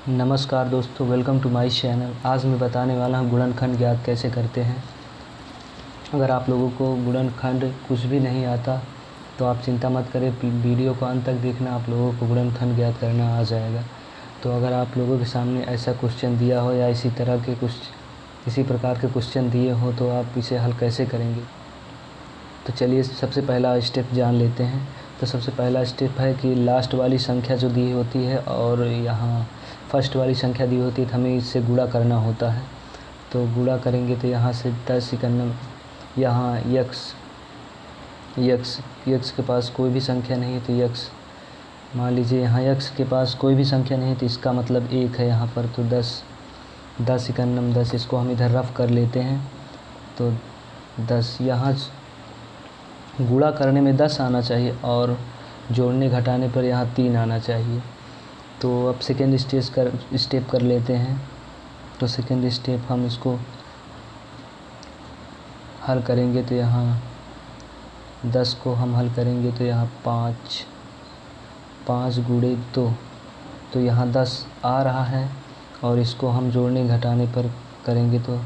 नमस्कार दोस्तों, welcome to my channel. आज मैं बताने वाला हूँ गुणनखंड ज्ञात कैसे करते हैं। अगर आप लोगों को गुणनखंड कुछ भी नहीं आता तो आप चिंता मत करें, वीडियो को अंत तक देखना, आप लोगों को गुणनखंड ज्ञात करना आ जाएगा। तो अगर आप लोगों के सामने ऐसा क्वेश्चन दिया हो या इसी प्रकार के क्वेश्चन दिए हो तो आप इसे हल कैसे करेंगे। तो चलिए सबसे पहला स्टेप जान लेते हैं। तो सबसे पहला स्टेप है कि लास्ट वाली संख्या जो दी होती है और यहाँ फर्स्ट वाली संख्या दी होती है तो हमें इससे गुणा करना होता है। तो गुणा करेंगे तो यहाँ से 10 इक्यावन, यहाँ यक्स के पास कोई भी संख्या नहीं है तो यक्स, मान लीजिए यहाँ यक्स के पास कोई भी संख्या नहीं है तो इसका मतलब 1 है यहाँ पर। तो 10 इक्यावन 10, इसको हम इधर रफ कर लेते हैं। तो 10 यहाँ गुणा करने में 10 आना चाहिए और जोड़ने घटाने पर यहाँ 3 आना चाहिए। तो अब सेकेंड स्टेप कर लेते हैं। तो सेकेंड स्टेप हम इसको हल करेंगे तो यहाँ 10 को हम हल करेंगे तो यहाँ 5 गुणे 2, तो यहाँ 10 आ रहा है और इसको हम जोड़ने घटाने पर करेंगे तो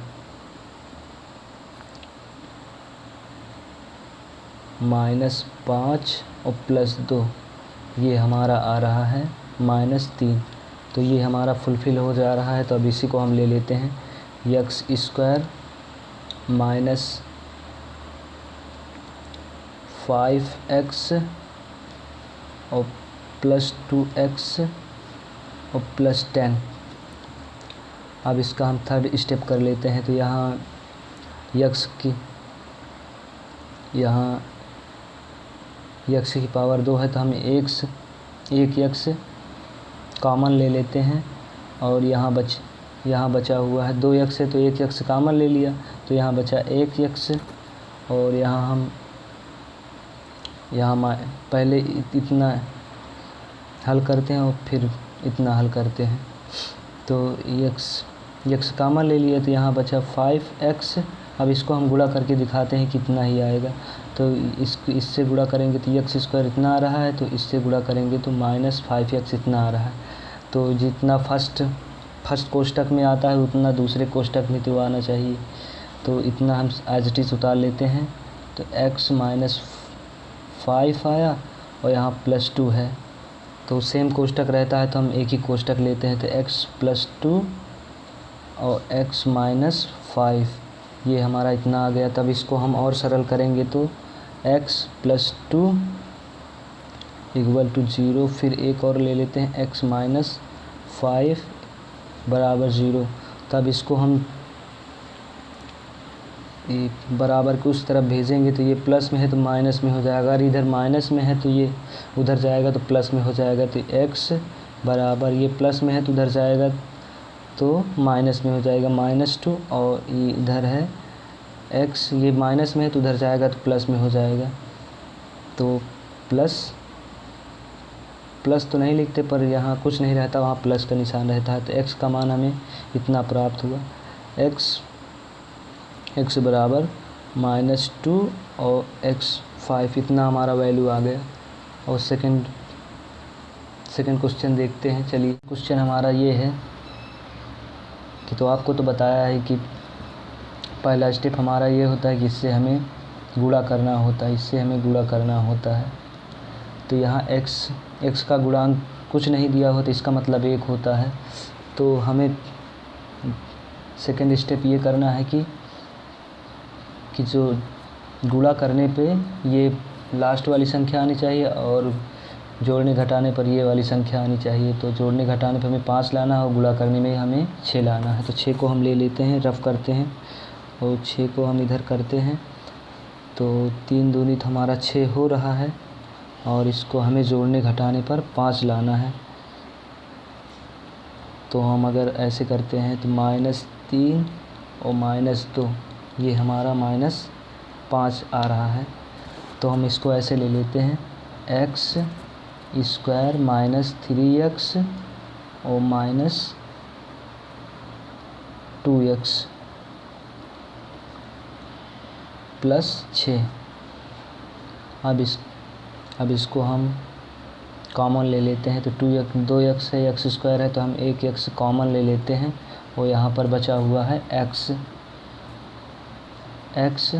-5 और +2, ये हमारा आ रहा है -3। तो ये हमारा फुलफ़िल हो जा रहा है। तो अब इसी को हम ले लेते हैं, x² -5x और +2x और +10। अब इसका हम थर्ड स्टेप कर लेते हैं। तो यहाँ x की पावर 2 है तो हम एक x कॉमन ले लेते हैं और यहाँ बचा हुआ है 2x है तो 1x कॉमन ले लिया तो यहाँ बचा 1x। और यहाँ पहले इतना हल करते हैं और फिर इतना हल करते हैं। तो x कॉमन ले लिया तो यहाँ बचा 5x। अब इसको हम गुणा करके दिखाते हैं कितना ही आएगा। तो इससे गुणा करेंगे तो x² इतना आ रहा है, तो इससे गुणा करेंगे तो -5x इतना आ रहा है। तो जितना फर्स्ट कोष्ठक में आता है उतना दूसरे कोष्ठक में तो आना चाहिए। तो इतना हम एज इट इज़ उतार लेते हैं। तो x -5 आया और यहाँ +2 है, तो सेम कोष्ठक रहता है तो हम एक ही कोष्ठक लेते हैं। तो x +2 और x -5, ये हमारा इतना आ गया। तब इसको हम और सरल करेंगे तो x +2 = 0। फिर एक और ले लेते हैं x -5 = 0। तब इसको हम बराबर के उस तरफ भेजेंगे तो ये प्लस में है तो माइनस में हो जाएगा। अगर इधर माइनस में है तो ये उधर जाएगा तो प्लस में हो जाएगा। तो x बराबर, ये प्लस में है तो उधर जाएगा तो माइनस में हो जाएगा -2। और ये इधर है x, ये माइनस में है तो उधर जाएगा तो प्लस में हो जाएगा। तो प्लस तो नहीं लिखते, पर यहाँ कुछ नहीं रहता, वहाँ प्लस का निशान रहता है। तो x का मान हमें इतना प्राप्त हुआ। x बराबर -2 और x 5, इतना हमारा वैल्यू आ गया। और सेकंड क्वेश्चन देखते हैं। चलिए, क्वेश्चन हमारा ये है कि तो आपको तो बताया है कि पहला स्टेप हमारा ये होता है कि इससे हमें गुणा करना होता है। तो यहाँ x का गुणांक कुछ नहीं दिया हो तो इसका मतलब 1 होता है। तो हमें सेकंड स्टेप ये करना है कि जो गुणा करने पे ये लास्ट वाली संख्या आनी चाहिए और जोड़ने घटाने पर ये वाली संख्या आनी चाहिए। तो जोड़ने घटाने पर हमें 5 लाना है और गुणा करने में हमें 6 लाना है। तो 6 को हम ले लेते हैं, रफ करते हैं और 6 को हम इधर करते हैं। तो 3 दूनी तो हमारा 6 हो रहा है और इसको हमें जोड़ने घटाने पर 5 लाना है। तो हम अगर ऐसे करते हैं तो -3 और -2, ये हमारा -5 आ रहा है। तो हम इसको ऐसे ले लेते हैं, x² -3x और -2x +6। अब इसको हम कॉमन ले लेते हैं तो 2x है, एक्स स्क्वायर है तो हम एक x कॉमन ले लेते हैं और यहाँ पर बचा हुआ है x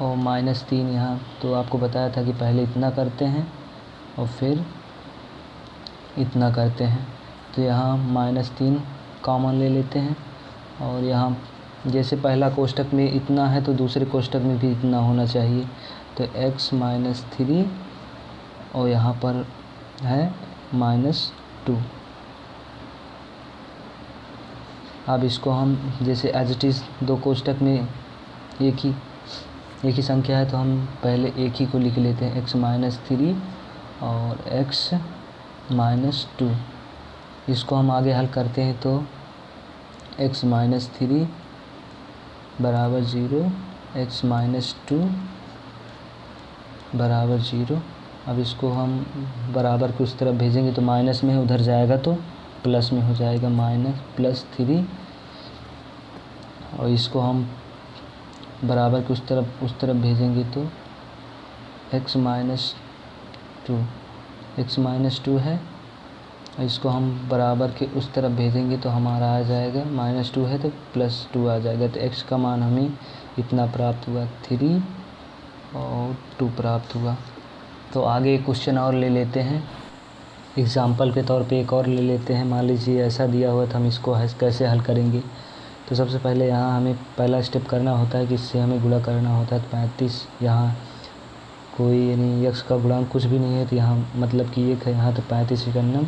और -3 यहाँ। तो आपको बताया था कि पहले इतना करते हैं और फिर इतना करते हैं। तो यहाँ -3 कॉमन ले लेते हैं और यहाँ जैसे पहला कोष्ठक में इतना है तो दूसरे कोष्ठक में भी इतना होना चाहिए। तो x -3 और यहाँ पर है -2। अब इसको हम जैसे एज इट इज़ दो कोष्ठक में एक ही संख्या है तो हम पहले एक ही को लिख लेते हैं, x -3 और x -2। इसको हम आगे हल करते हैं तो x -3 बराबर 0, x -2 बराबर 0। अब इसको हम बराबर की उस तरफ भेजेंगे तो माइनस में उधर जाएगा तो प्लस में हो जाएगा, -+3। और इसको हम बराबर की उस तरफ भेजेंगे तो x -2 है। इसको हम बराबर के उस तरफ भेजेंगे तो हमारा आ जाएगा, -2 है तो +2 आ जाएगा। तो x का मान हमें इतना प्राप्त हुआ, 3 और 2 प्राप्त हुआ। तो आगे एक क्वेश्चन और ले लेते हैं, एग्ज़ाम्पल के तौर पे एक और ले लेते हैं। मान लीजिए ऐसा दिया हुआ था, हम इसको कैसे हल करेंगे। तो सबसे पहले यहाँ हमें पहला स्टेप करना होता है कि इससे हमें गुणा करना होता है। 35 यहाँ कोई यानी x का गुणांक कुछ भी नहीं है तो यहाँ मतलब कि 1 है यहाँ, तो 35 करना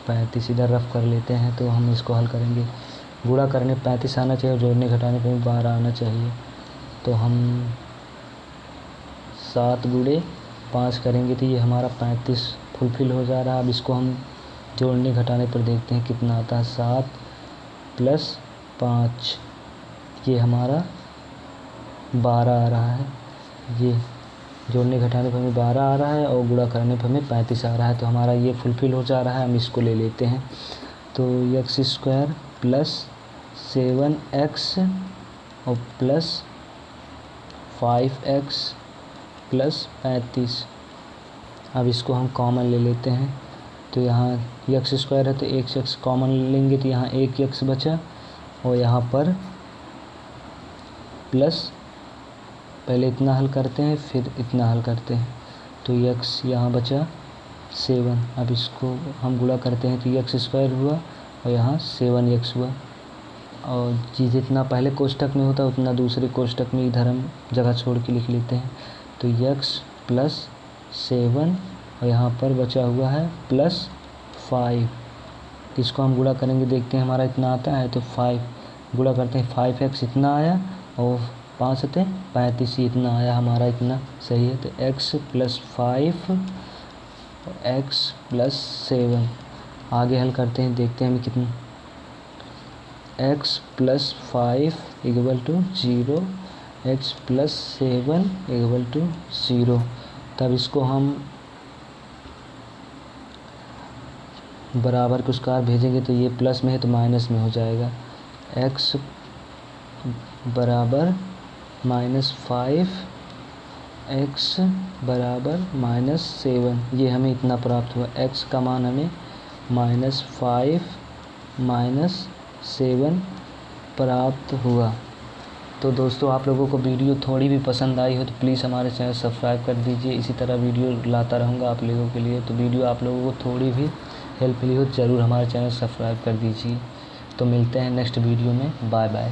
35 इधर रफ कर लेते हैं। तो हम इसको हल करेंगे, गुणा करने 35 आना चाहिए और जोड़ने घटाने पर 12 आना चाहिए। तो हम 7 × 5 करेंगे तो ये हमारा 35 फुलफिल हो जा रहा है। अब इसको हम जोड़ने घटाने पर देखते हैं कितना आता है, 7 + 5 ये हमारा 12 आ रहा है। ये जोड़ने घटाने पर हमें 12 आ रहा है और गुणा करने पर हमें 35 आ रहा है। तो हमारा ये फुलफिल हो जा रहा है। हम इसको ले लेते हैं तो x² + 7x और +5x + 35। अब इसको हम कॉमन ले लेते हैं तो यहाँ x² है तो एक x कॉमन लेंगे तो यहाँ एक x बचा और यहाँ पर प्लस, पहले इतना हल करते हैं फिर इतना हल करते हैं तो x यहाँ बचा 7। अब इसको हम गुणा करते हैं तो x² हुआ और यहाँ 7x हुआ। और जितना पहले कोष्ठक में होता है उतना दूसरे कोष्ठक में इधर हम जगह छोड़ के लिख लेते हैं। तो x + 7 और यहाँ पर बचा हुआ है +5। इसको हम गुणा करेंगे, देखते हैं हमारा इतना आता है तो 5 गुणा करते हैं, 5x इतना आया और 5 से 35 इतना आया, हमारा इतना सही है। तो x + 5 और x + 7 आगे हल करते हैं, देखते हैं हमें कितना, x + 5 = 0, x + 7 = 0। तब इसको हम बराबर के उसका भेजेंगे तो ये प्लस में है तो माइनस में हो जाएगा। x बराबर -5, x बराबर -7, ये हमें इतना प्राप्त हुआ। x का मान हमें -5 -7 प्राप्त हुआ। तो दोस्तों आप लोगों को वीडियो थोड़ी भी पसंद आई हो तो प्लीज़ हमारे चैनल सब्सक्राइब कर दीजिए। इसी तरह वीडियो लाता रहूँगा आप लोगों के लिए। तो वीडियो आप लोगों को थोड़ी भी हेल्पफुल हो ज़रूर हमारे चैनल सब्सक्राइब कर दीजिए। तो मिलते हैं नेक्स्ट वीडियो में, बाय बाय।